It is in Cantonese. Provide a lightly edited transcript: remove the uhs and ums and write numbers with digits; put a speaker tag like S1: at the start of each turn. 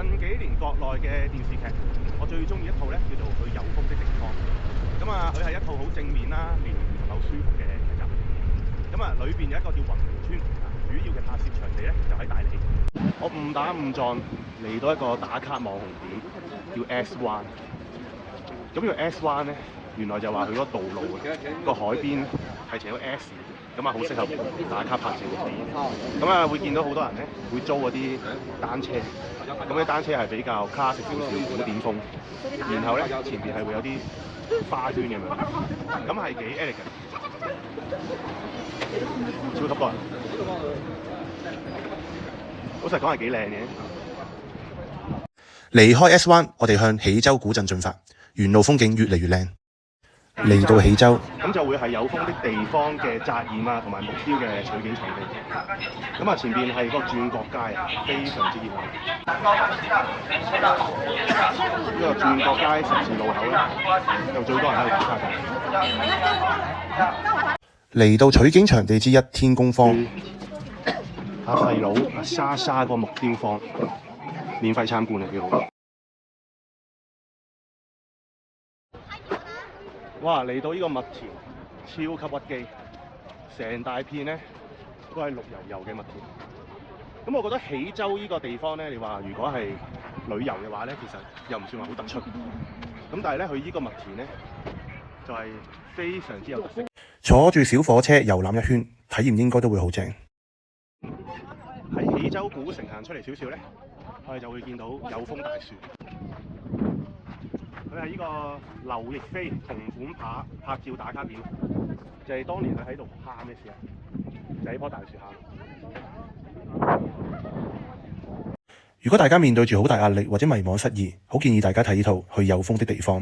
S1: 近幾年國內嘅電視劇，我最中意一套咧叫做《去有風的地方》。咁啊，佢係一套好正面啦、療愈同埋好舒服嘅劇集。咁啊，裏邊有一個叫雲湖村，主要嘅拍攝場地咧就喺大理。我誤打誤撞嚟到一個打卡網紅點，叫 S 灣。咁呢個 S 灣咧，原來就話佢嗰個道路個海邊係呈咗 S， 咁啊好適合打卡拍照嘅。咁啊會見到好多人咧會租嗰啲單車，咁啲單車係比較 classic 少少古典風，然後咧前邊係會有啲花圈咁樣，咁係幾 elegant， 超級多人。老實講係幾靚嘅。
S2: 離開 S 灣，我哋向喜洲古鎮進發，沿路風景越嚟越靚。嚟到喜洲，
S1: 咁就會係有風的地方嘅紮染啊，同埋木雕嘅取景場地。咁啊，前邊係個轉角街啊，非常之熱鬧。呢個轉角街十字路口咧，就最多人喺度打卡嘅。
S2: 嚟到取景場地之一天宮坊，
S1: 阿細佬阿莎莎個木雕坊，免費參觀啊，幾好。哇！嚟到呢個麥田，超級屈機，成大片咧都係綠油油嘅麥田。咁我覺得喜洲呢個地方咧，你話如果係旅遊嘅話咧，其實又唔算話好突出。咁但係咧，佢呢個麥田咧就係非常之有特色。
S2: 坐住小火車遊覽一圈，體驗應該都會好正。
S1: 喺喜洲古城行出嚟少少咧，我哋就會見到有風大樹。佢係呢個劉亦菲同款拍照打卡點，就係當年佢喺度喊嘅時候，就喺棵大樹下。
S2: 如果大家面對住好大壓力或者迷惘失意，好建議大家睇呢套《去有風的地方》。